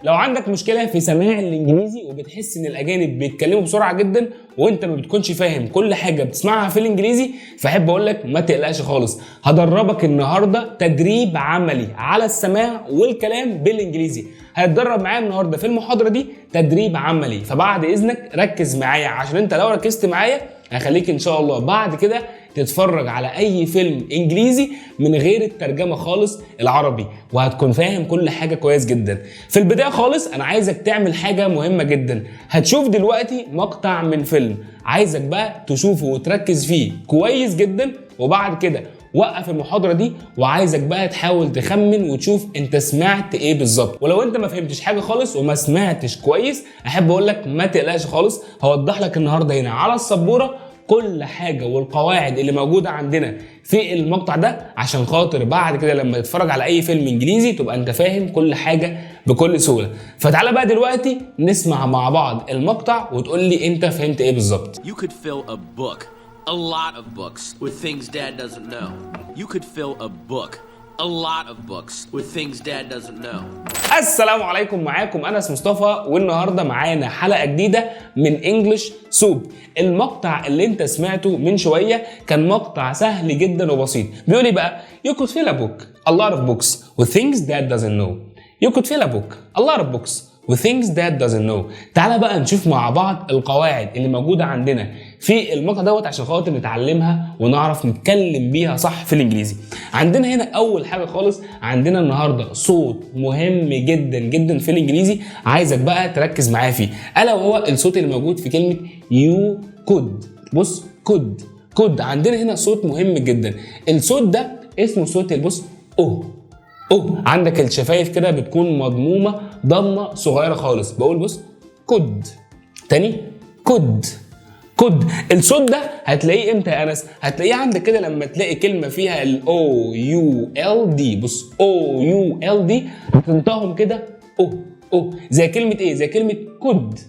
لو عندك مشكله في سماع الانجليزي وبتحس ان الاجانب بيتكلموا بسرعه جدا وانت ما بتكونش فاهم كل حاجه بتسمعها في الانجليزي، فاحب اقول لك ما تقلقش خالص. هدربك النهارده تدريب عملي على السماع والكلام بالانجليزي. هتدرب معايا النهارده في المحاضره دي تدريب عملي، فبعد اذنك ركز معايا، عشان انت لو ركزت معايا هخليك ان شاء الله بعد كده تتفرج على اي فيلم انجليزي من غير الترجمه خالص العربي، وهتكون فاهم كل حاجه كويس جدا. في البدايه خالص انا عايزك تعمل حاجه مهمه جدا. هتشوف دلوقتي مقطع من فيلم، عايزك بقى تشوفه وتركز فيه كويس جدا، وبعد كده وقف المحاضره دي وعايزك بقى تحاول تخمن وتشوف انت سمعت ايه بالظبط. ولو انت ما فهمتش حاجه خالص وما سمعتش كويس، احب اقول لك ما تقلقش خالص. هوضح لك النهارده هنا على السبوره كل حاجه والقواعد اللي موجوده عندنا في المقطع ده، عشان خاطر بعد كده لما تتفرج على اي فيلم انجليزي تبقى انت فاهم كل حاجه بكل سهوله. فتعالى بقى دلوقتي نسمع مع بعض المقطع وتقول لي انت فهمت ايه بالظبط. You could fill a book, a lot of books, with things Dad doesn't know. You could fill a book, a lot of books, with things Dad doesn't know. السلام عليكم، معاكم انس مصطفى، والنهارده معانا حلقه جديده من انجلش سوب. المقطع اللي انت سمعته من شويه كان مقطع سهل جدا وبسيط. بيقول لي بقى you could fill a book, a lot of books, with things Dad doesn't know. You could fill a book, a lot of books, with things Dad doesn't know. تعالى بقى نشوف مع بعض القواعد اللي موجوده عندنا في المقطع دوت عشان خاطر نتعلمها ونعرف نتكلم بيها صح في الانجليزي. عندنا هنا اول حاجه خالص، عندنا النهارده صوت مهم جدا جدا في الانجليزي، عايزك بقى تركز معايا فيه، الا وهو الصوت اللي موجود في كلمه you could. بص could عندنا هنا صوت مهم جدا. الصوت ده اسمه صوت البص عندك الشفايف كده بتكون مضمومه ضمه صغيره خالص. بقول بص could تاني could. الصوت ده هتلاقيه امتى يا انس؟ هتلاقيه عندك كده لما تلاقي كلمه فيها ال O U L D. بص O U L D هتنطقهم كده زي كلمه ايه؟ زي كلمه could.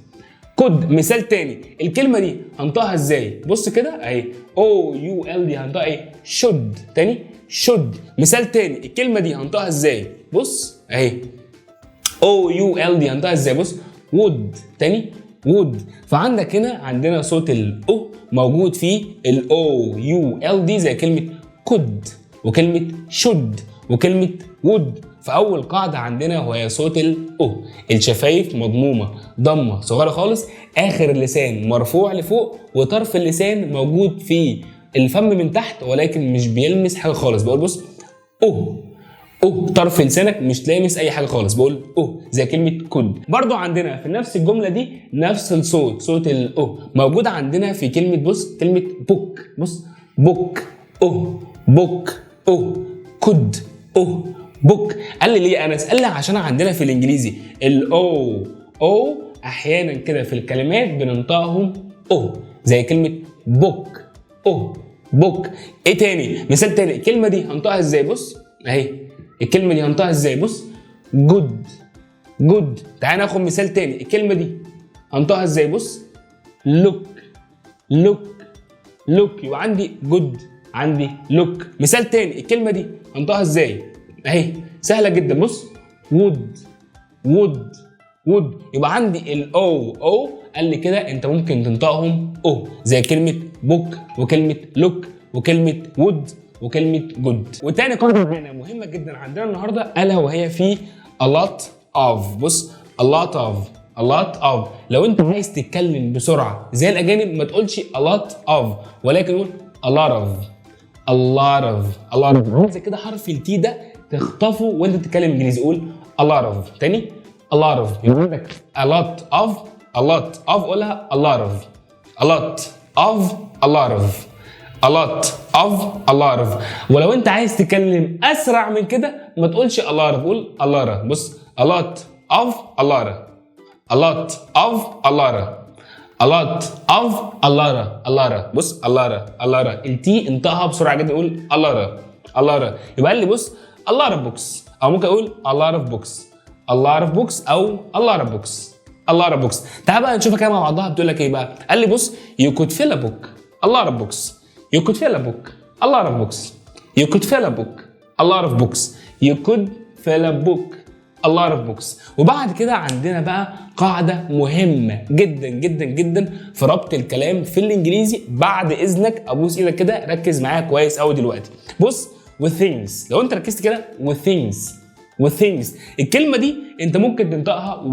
مثال تاني، الكلمه دي هنطقها ازاي؟ بص كده اهي O U L D هنطقها ايه؟ should. تاني should. مثال تاني، الكلمه دي هنطقها ازاي؟ بص اهي O U L D هنطقها ازاي؟ بص would. تاني would. فعندك هنا عندنا صوت ال O موجود فيه ال O U L D زي كلمة could وكلمة should وكلمة would. فأول قاعدة عندنا وهي صوت ال O، الشفايف مضمومة ضمة صغيرة خالص، آخر اللسان مرفوع لفوق، وطرف اللسان موجود في الفم من تحت ولكن مش بيلمس حاجة خالص. بقول بص طرف لسانك مش لامس اي حاجه خالص. بقول زي كلمه كود. برضو عندنا في نفس الجمله دي نفس الصوت، صوت ال موجود عندنا في كلمه بص كلمه بوك. بص بوك كود بوك. قال لي ليه انس؟ قال لي عشان عندنا في الانجليزي ال او احيانا كده في الكلمات بننطقهم زي كلمه بوك. ايه تاني؟ مثال تاني، الكلمه دي هنطقها ازاي؟ بص اهي الكلمه دي هنطقها ازاي؟ بص جود. تعالى ناخد مثال تاني، الكلمه دي هنطقها ازاي؟ بص لوك. يبقى عندي جود، عندي لوك. مثال تاني، الكلمه دي هنطقها ازاي؟ اهي سهله جدا. بص وود. يبقى عندي او قال لي كده انت ممكن تنطقهم زي كلمه بوك وكلمه لوك وكلمه وود وكلمه جود. وتاني قاعده هنا مهمه جدا عندنا النهارده الا وهي في a lot of. بص a lot of. لو انت عايز تتكلم بسرعه زي الاجانب ما تقولش a lot of ولكن قول a lot of. عايز كده حرف التي ده تخطفه وانت بتتكلم انجليزي. قول a lot of. تاني a lot of. يبقى عندك a lot of قولها a lot of. ولو انت عايز تتكلم اسرع من كده ما تقولش a lot of، قول a lot. بص a lot of بص a lot. التي انطقها بسرعه جدا، قول a lot. يبقى قال لي بص a lot of books، او ممكن اقول a lot of books او a lot of books. تعال بقى نشوفها كده مع بعضها بتقول لك ايه بقى. قال لي بص you could fill a book, a lot of books. You could fill a book, a lot of books. You could fill a book, a lot of books. You could fill a book, a lot of books. وبعد كده عندنا بقى قاعدة مهمة جدا جدا جدا في ربط الكلام في الانجليزي. بعد اذنك ابوس ايدك كده ركز معايا كويس قوي دلوقتي. بص with things، لو انت ركزت كده with things الكلمة دي انت ممكن تنطقها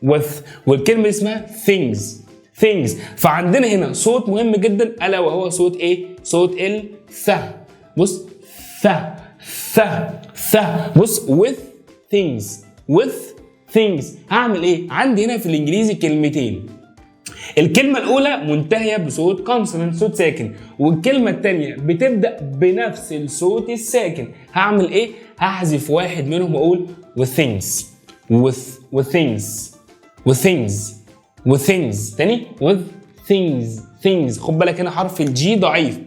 with والكلمة دي اسمها things. فعندنا هنا صوت مهم جدا الا وهو صوت ايه؟ صوت الث. بص ث. بص with things هعمل ايه؟ عندي هنا في الانجليزي كلمتين. الكلمة الأولى منتهية بصوت كونسونانت، صوت ساكن، والكلمة الثانية بتبدأ بنفس الصوت الساكن. هعمل إيه؟ هحذف واحد منهم وأقول with things تاني with things. خد بالك هنا حرف الجي ضعيف.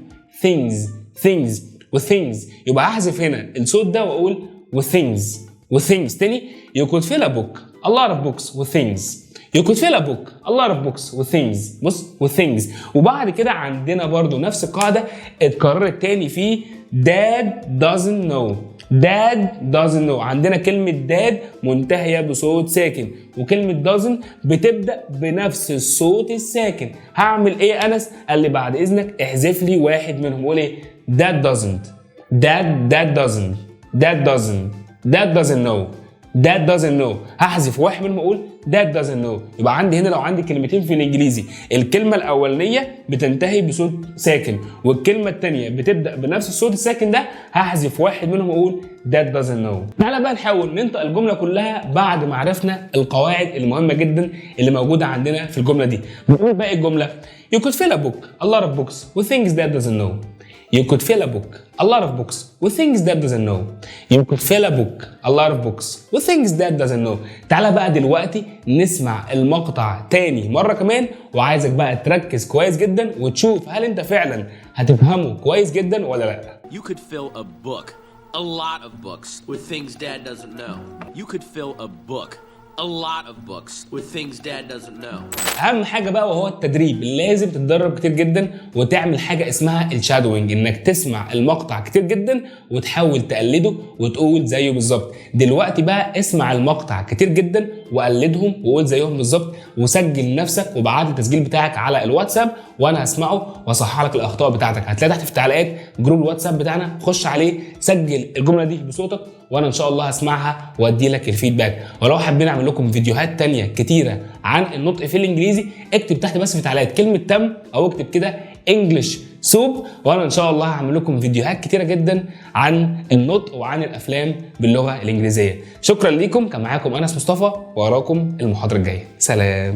things with things، يبقى هحذف هنا الصوت ده وأقول with things تاني. you could fill a book a lot of books with things. You could fill a book a lot of books with things. بص with things. وبعد كده عندنا برضو نفس القاعدة اتكررت تاني في dad doesn't know. عندنا كلمة dad منتهية بصوت ساكن، وكلمة doesn't بتبدأ بنفس الصوت الساكن. هعمل ايه يا أنس؟ قال لي بعد إذنك احذف لي واحد منهم. قول ايه؟ dad doesn't know. هحذف واحد منهم اقول that doesn't know. يبقى عندي هنا لو عندي كلمتين في الانجليزي، الكلمه الاولانيه بتنتهي بصوت ساكن والكلمه الثانيه بتبدا بنفس الصوت الساكن ده، هحذف واحد منهم واقول that doesn't know. تعالى بقى نحاول ننطق الجمله كلها بعد ما عرفنا القواعد المهمه جدا اللي موجوده عندنا في الجمله دي. بنقول باقي الجمله you could fill a book a lot of books with things that doesn't know. You could fill a book a lot of books with things that doesn't know. You could fill a book a lot of books with things that doesn't know. تعالى بقى دلوقتي نسمع المقطع تاني مرة كمان، وعايزك بقى تركز كويس جدا وتشوف هل انت فعلا هتفهمه كويس جدا ولا لا. You could fill a book, a lot of books with things Dad doesn't know. You could fill a book, a lot of books with things Dad doesn't know. اهم حاجه بقى وهو التدريب. لازم تتدرب كتير جدا وتعمل حاجه اسمها الشادوينج، انك تسمع المقطع كتير جدا وتحاول تقلده وتقول زيه بالظبط. دلوقتي بقى اسمع المقطع كتير جدا وقلدهم وقول زيهم بالظبط، وسجل نفسك وابعت لي التسجيل بتاعك على الواتساب وانا هسمعه واصحح لك الاخطاء بتاعتك. هتلاقي تحت في التعليقات جروب الواتساب بتاعنا، خش عليه سجل الجمله دي بصوتك وانا ان شاء الله هسمعها وادي لك الفيدباك. ولو حابين اعمل لكم فيديوهات تانية كتيره عن النطق في الانجليزي، اكتب تحت بس في التعليقات كلمه تم او اكتب كده انجلش سوب، وانا ان شاء الله هعمل لكم فيديوهات كتيره جدا عن النطق وعن الافلام باللغه الانجليزيه. شكرا ليكم، كان معاكم انس مصطفى، واراكم المحاضره الجايه. سلام.